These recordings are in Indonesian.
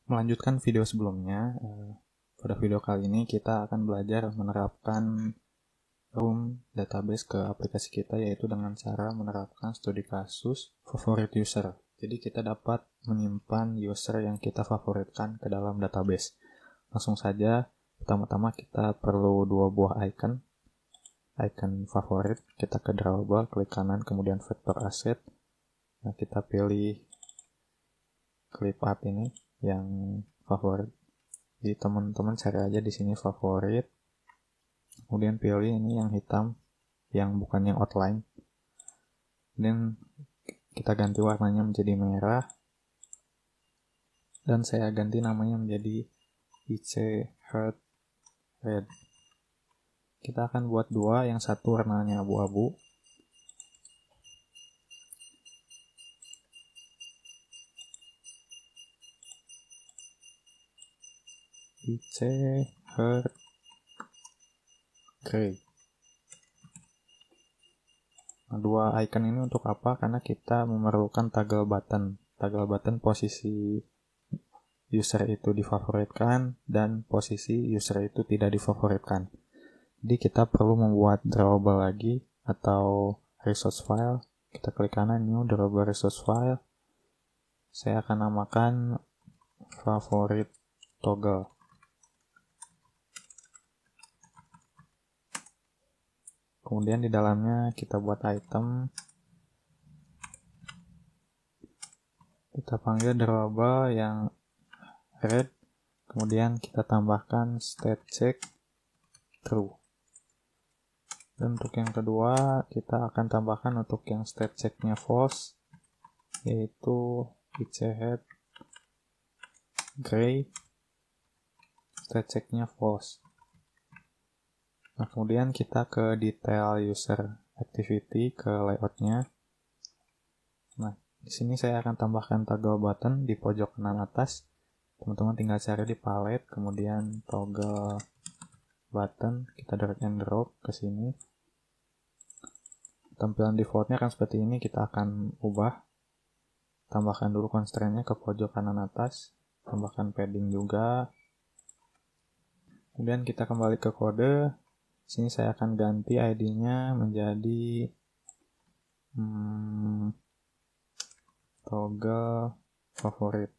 Melanjutkan video sebelumnya, pada video kali ini kita akan belajar menerapkan room database ke aplikasi kita, yaitu dengan cara menerapkan studi kasus favorit user. Jadi kita dapat menyimpan user yang kita favoritkan ke dalam database. Langsung saja, pertama-tama kita perlu dua buah icon favorit. Kita ke drawable, klik kanan, kemudian vector asset. Nah, kita pilih clip art ini yang favorit. Jadi teman-teman cari aja di sini favorit. Kemudian pilih ini yang hitam, yang bukan yang outline. Kemudian kita ganti warnanya menjadi merah. Dan saya ganti namanya menjadi IC Heart Red. Kita akan buat dua, yang satu warnanya abu-abu. IC Heart Gray. Nah, dua icon ini untuk apa? Karena kita memerlukan toggle button. Toggle button posisi user itu difavoritkan dan posisi user itu tidak difavoritkan. Jadi kita perlu membuat drawable lagi atau resource file. Kita klik kanan, new drawable resource file. Saya akan namakan favorit toggle. Kemudian di dalamnya kita buat item. Kita panggil drawable yang red. Kemudian kita tambahkan state check true. Dan untuk yang kedua, kita akan tambahkan untuk yang state check-nya false, yaitu ICHead Gray, state check-nya false. Nah, kemudian kita ke detail user activity, ke layout-nya. Nah, di sini saya akan tambahkan toggle button di pojok kanan atas. Teman-teman tinggal cari di palette, kemudian toggle button, kita drag and drop ke sini. Tampilan defaultnya akan seperti ini, kita akan ubah. Tambahkan dulu constraint-nya ke pojok kanan atas, tambahkan padding juga. Kemudian kita kembali ke kode. Sini saya akan ganti ID-nya menjadi toggle favorit.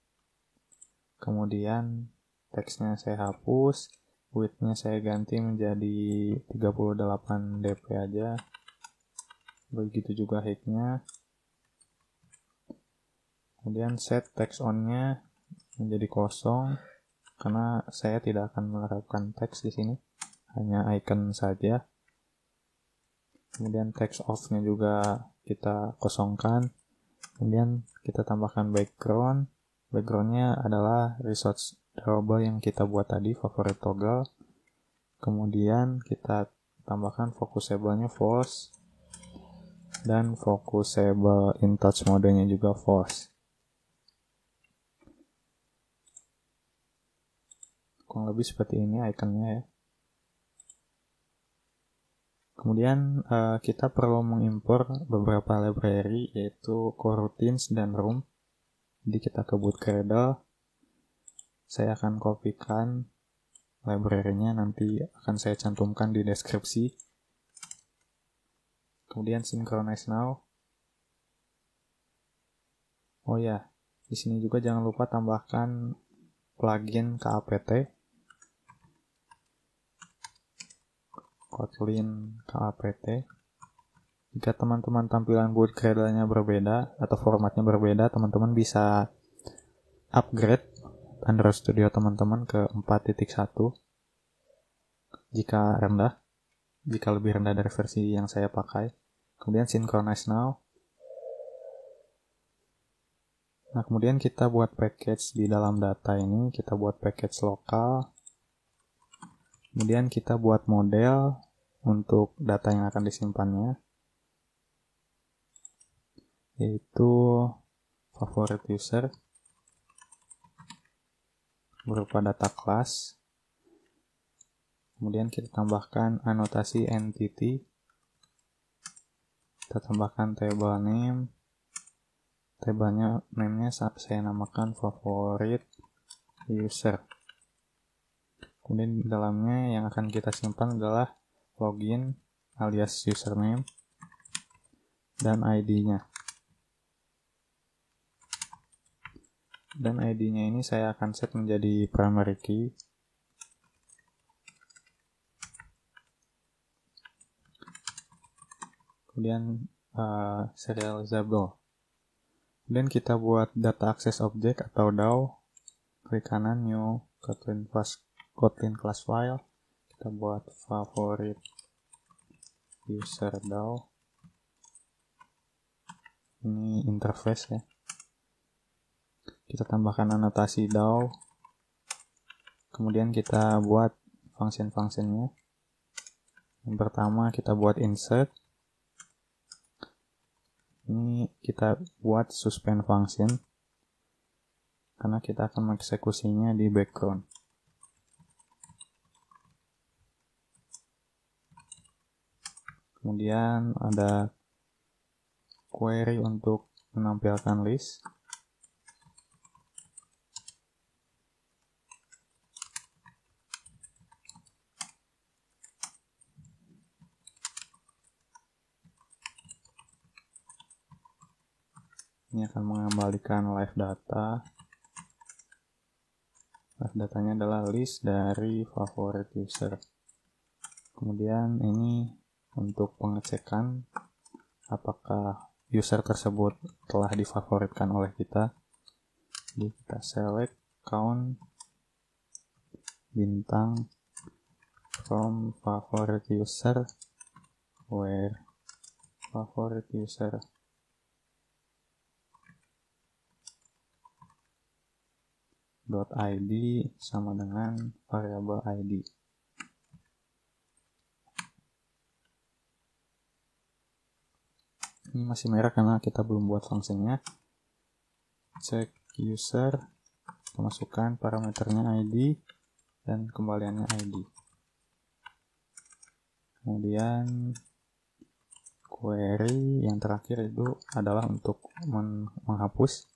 Kemudian teksnya saya hapus, width-nya saya ganti menjadi 38 dp aja. Begitu juga height-nya. Kemudian set text on-nya menjadi kosong karena saya tidak akan menerapkan teks di sini, hanya icon saja. Kemudian text off-nya juga kita kosongkan. Kemudian kita tambahkan background. Background-nya adalah resource drawable yang kita buat tadi, favorit toggle. Kemudian kita tambahkan focusable-nya false. Dan focusable in touch mode-nya juga false. Kurang lebih seperti ini ikonnya ya. Kemudian kita perlu mengimpor beberapa library, yaitu coroutines dan room. Jadi kita ke boot Gradle. Saya akan kopikan library-nya, nanti akan saya cantumkan di deskripsi. Kemudian synchronize now. Oh ya, di sini juga jangan lupa tambahkan plugin KAPT. Kotlin KAPT. Jika teman-teman tampilan boot Gradle-nya berbeda atau formatnya berbeda, teman-teman bisa upgrade Android Studio teman-teman ke 4.1 jika lebih rendah dari versi yang saya pakai. Kemudian synchronize now. Nah, kemudian kita buat package di dalam data ini, kita buat package lokal. Kemudian kita buat model untuk data yang akan disimpannya, yaitu favorit user berupa data class. Kemudian kita tambahkan anotasi entity. Kita tambahkan table name. Table name-nya saya namakan favorit. user. Kemudian di dalamnya yang akan kita simpan adalah login alias username dan ID-nya. Dan ID-nya ini saya akan set menjadi primary key. Kemudian serializable. Kemudian kita buat data access object atau DAO. Klik kanan new Kotlin class file. Kita buat favorite user DAO. Ini interface ya. Kita tambahkan anotasi DAO. Kemudian kita buat function-functionnya. Yang pertama kita buat insert. Ini kita buat suspend function karena kita akan mengeksekusinya di background. Kemudian ada query untuk menampilkan list. Ini akan mengembalikan live data. Live datanya adalah list dari favorite user. Kemudian ini untuk pengecekan apakah user tersebut telah difavoritkan oleh kita. Jadi kita select count bintang from favorite user where favorite user .id sama dengan variabel id. Ini masih merah karena kita belum buat fungsinya. Check user, kita masukkan parameternya id dan kembaliannya id. Kemudian query yang terakhir itu adalah untuk menghapus.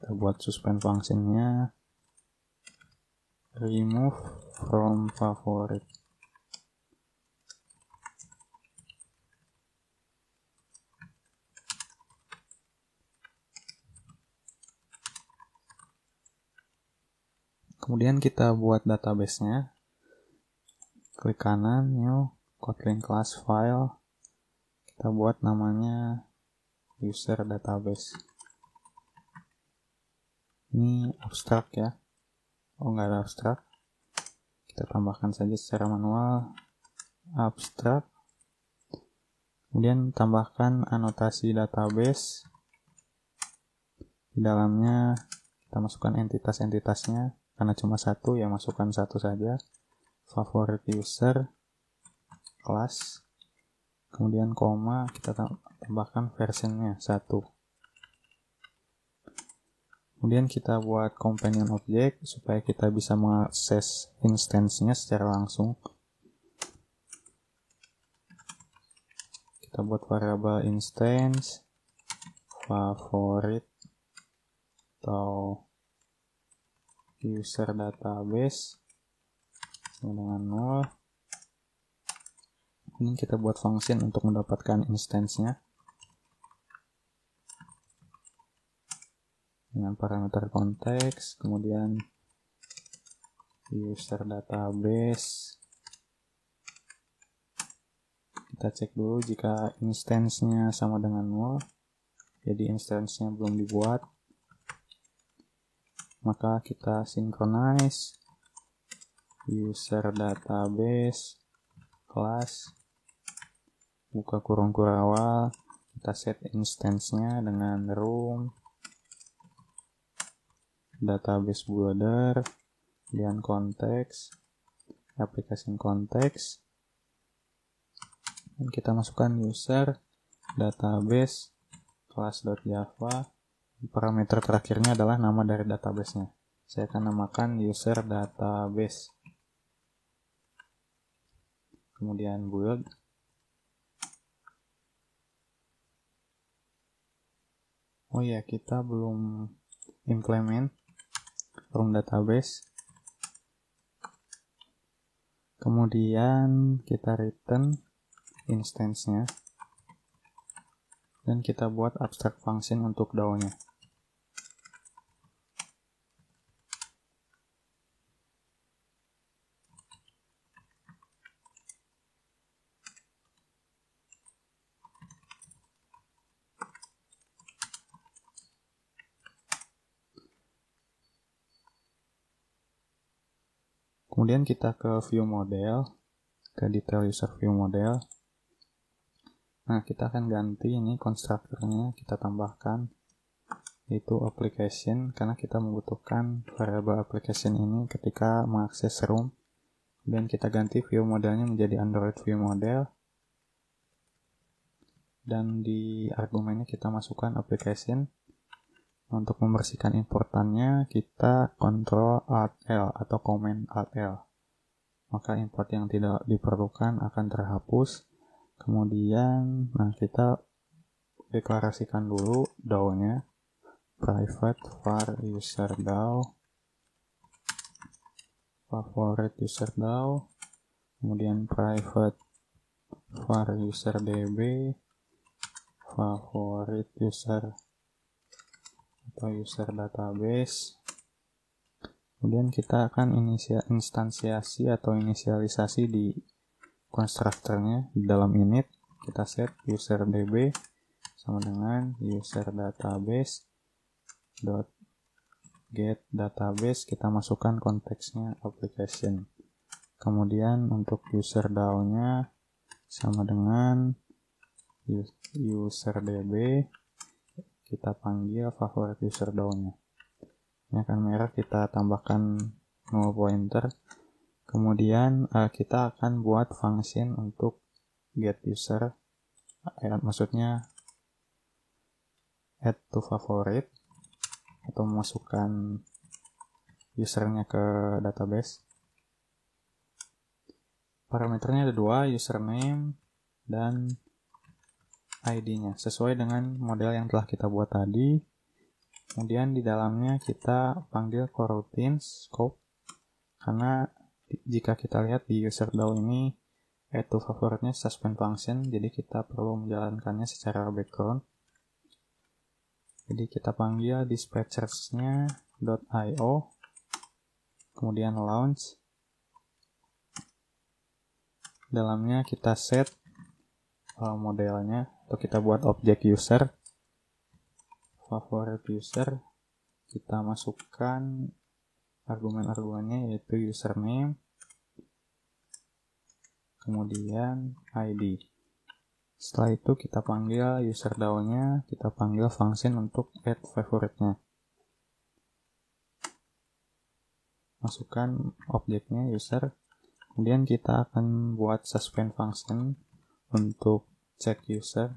Kita buat suspend functionnya remove from favorite. Kemudian kita buat database-nya. Klik kanan new Kotlin class file. Kita buat namanya user database. Ini abstrak ya. Oh, nggak ada abstrak. Kita tambahkan saja secara manual abstrak. Kemudian tambahkan anotasi database. Di dalamnya kita masukkan entitas-entitasnya. Karena cuma satu, ya masukkan satu saja. Favorite user class. Kemudian koma, kita tambahkan versionnya 1. Kemudian kita buat companion object supaya kita bisa mengakses instance-nya secara langsung. Kita buat variabel instance favorite atau user database sama dengan 0. Ini kita buat function untuk mendapatkan instance-nya dengan parameter konteks, kemudian user database. Kita cek dulu jika instance-nya sama dengan 0, jadi instance-nya belum dibuat, maka kita synchronize user database class, buka kurung kurawal, kita set instance-nya dengan room database builder, kemudian konteks, application konteks, dan kita masukkan user database class.java, parameter terakhirnya adalah nama dari database-nya. Saya akan namakan user database. Kemudian build. Oh iya, kita belum implement room database. Kemudian kita return instance-nya. Dan kita buat abstract function untuk DAO-nya. Kemudian kita ke view model, ke detail user view model. Nah, kita akan ganti ini konstruktornya, kita tambahkan yaitu application, karena kita membutuhkan variable application ini ketika mengakses room. Kemudian kita ganti view modelnya menjadi Android view model. Dan di argumennya kita masukkan application. Untuk membersihkan importannya, kita Ctrl Alt L atau Command Alt L. Maka import yang tidak diperlukan akan terhapus. Kemudian, kita deklarasikan dulu DAO-nya. Private var user DAO. Favorite user DAO. Kemudian private var user DB. Favorite user atau user database. Kemudian kita akan instansiasi atau inisialisasi di konstruktornya di dalam init. Kita set user db sama dengan user database dot get database, kita masukkan konteksnya application. Kemudian untuk user DAO-nya sama dengan user db, kita panggil favorite user DAO-nya. Ini akan merah, kita tambahkan null pointer. Kemudian kita akan buat function untuk get user, maksudnya add to favorite atau memasukkan usernya ke database. Parameternya ada dua, username dan ID-nya, sesuai dengan model yang telah kita buat tadi. Kemudian di dalamnya kita panggil coroutines scope, karena jika kita lihat di user DAO ini add to favorite-nya suspend function, jadi kita perlu menjalankannya secara background. Jadi kita panggil dispatchers-nya .io, kemudian launch. Dalamnya kita set modelnya, atau kita buat objek user, favorite user, kita masukkan argumen-argumennya yaitu username, kemudian ID. Setelah itu kita panggil user DAO-nya, kita panggil function untuk add favorite-nya. Masukkan objeknya user, kemudian kita akan buat suspend function untuk check user.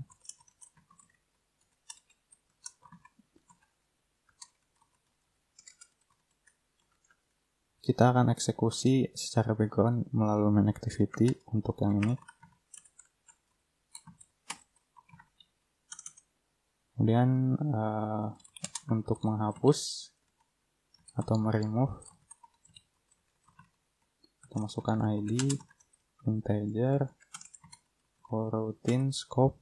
Kita akan eksekusi secara background melalui main activity untuk yang ini. Kemudian untuk menghapus atau meremove, kita masukkan ID, integer, coroutine scope,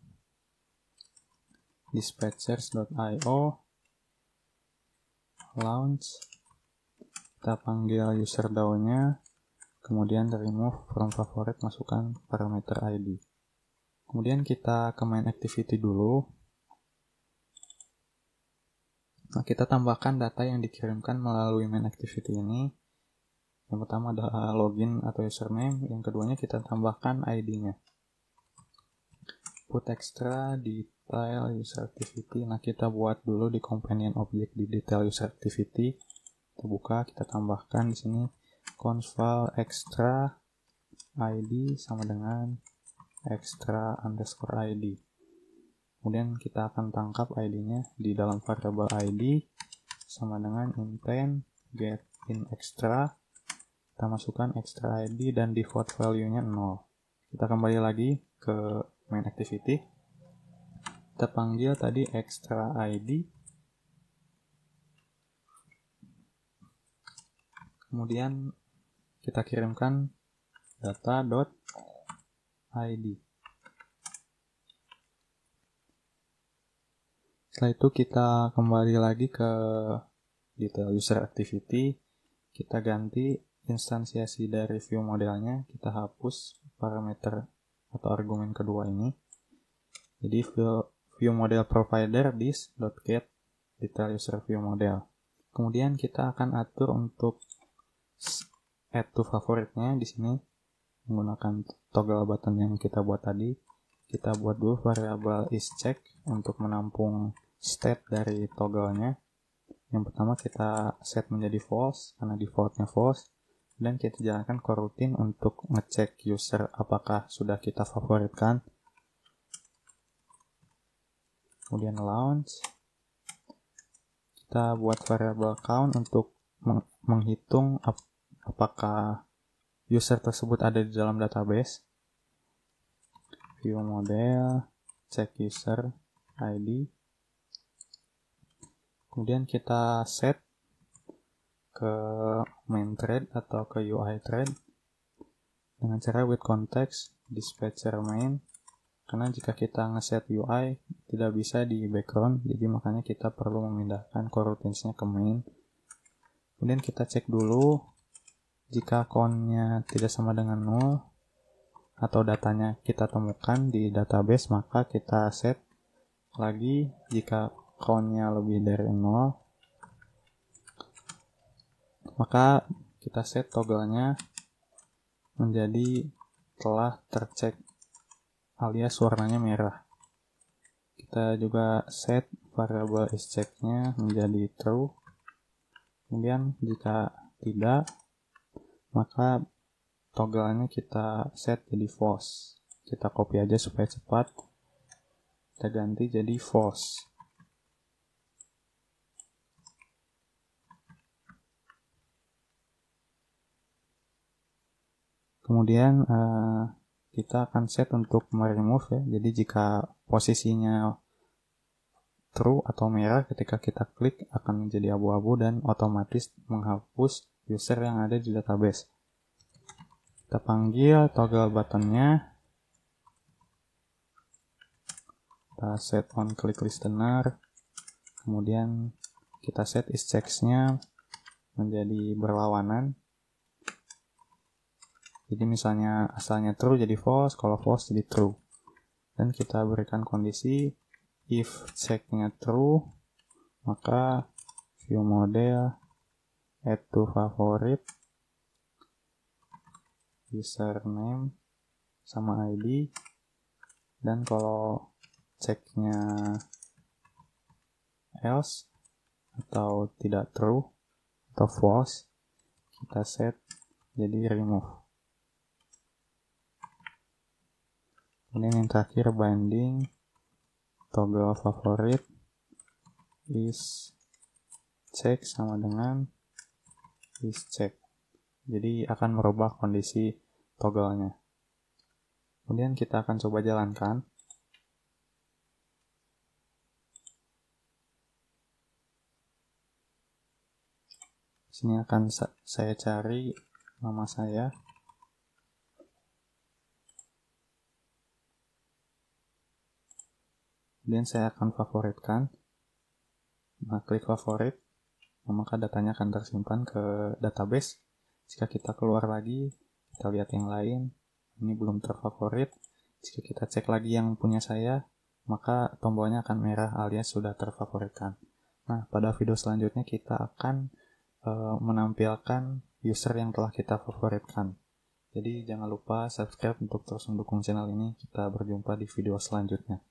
dispatchers.io, launch, kita panggil user DAO-nya, kemudian remove from favorite, masukkan parameter ID. Kemudian kita ke main activity dulu. Kita tambahkan data yang dikirimkan melalui main activity ini. Yang pertama adalah login atau username, yang keduanya kita tambahkan ID-nya. Put extra detail user activity. Kita buat dulu di companion object di detail user activity. Kita buka, kita tambahkan di sini conval extra ID sama dengan extra underscore ID. Kemudian kita akan tangkap ID-nya di dalam variabel ID sama dengan intent get in extra. Kita masukkan extra ID dan default value-nya 0. Kita kembali lagi ke main activity. Kita panggil tadi extra ID. Kemudian kita kirimkan data.id. Setelah itu kita kembali lagi ke detail user activity. Kita ganti instansiasi dari view modelnya. Kita hapus parameter atau argumen kedua ini. Jadi view model provider this.get detail user view model. Kemudian kita akan atur untuk add to favoritnya di sini menggunakan toggle button yang kita buat tadi. Kita buat dulu variabel isCheck untuk menampung state dari toggle-nya. Yang pertama kita set menjadi false karena defaultnya false, dan kita jalankan coroutine untuk ngecek user apakah sudah kita favoritkan. Kemudian launch, kita buat variabel count untuk menghitung apakah user tersebut ada di dalam database. View model, check user ID. Kemudian kita set ke main thread atau ke UI thread dengan cara with context dispatcher main, karena jika kita ngeset UI tidak bisa di background, jadi makanya kita perlu memindahkan coroutines-nya ke main. Kemudian kita cek dulu jika count-nya tidak sama dengan 0 atau datanya kita temukan di database, maka kita set lagi jika count-nya lebih dari 0, maka kita set toggle-nya menjadi telah tercek alias warnanya merah. Kita juga set variabel isCheck-nya menjadi true. Kemudian jika tidak, maka toggle-nya kita set jadi false. Kita copy aja supaya cepat. Kita ganti jadi false. Kemudian kita akan set untuk remove ya. Jadi jika posisinya true atau merah, ketika kita klik akan menjadi abu-abu dan otomatis menghapus user yang ada di database. Kita panggil toggle buttonnya. Kita set on click listener. Kemudian kita set isChecks-nya menjadi berlawanan. Jadi misalnya asalnya true jadi false, kalau false jadi true. Dan kita berikan kondisi if check-nya true, maka view model add to favorite username sama ID. Dan kalau check-nya else atau tidak true atau false, kita set jadi remove. Kemudian yang terakhir binding toggle favorit is check sama dengan is check. Jadi akan merubah kondisi toggle-nya. Kemudian kita akan coba jalankan. Sini akan saya cari nama saya. Kemudian saya akan favoritkan. Nah, klik favorit, maka datanya akan tersimpan ke database. Jika kita keluar lagi, kita lihat yang lain, ini belum terfavorit. Jika kita cek lagi yang punya saya, maka tombolnya akan merah alias sudah terfavoritkan. Nah, pada video selanjutnya kita akan menampilkan user yang telah kita favoritkan. Jadi jangan lupa subscribe untuk terus mendukung channel ini. Kita berjumpa di video selanjutnya.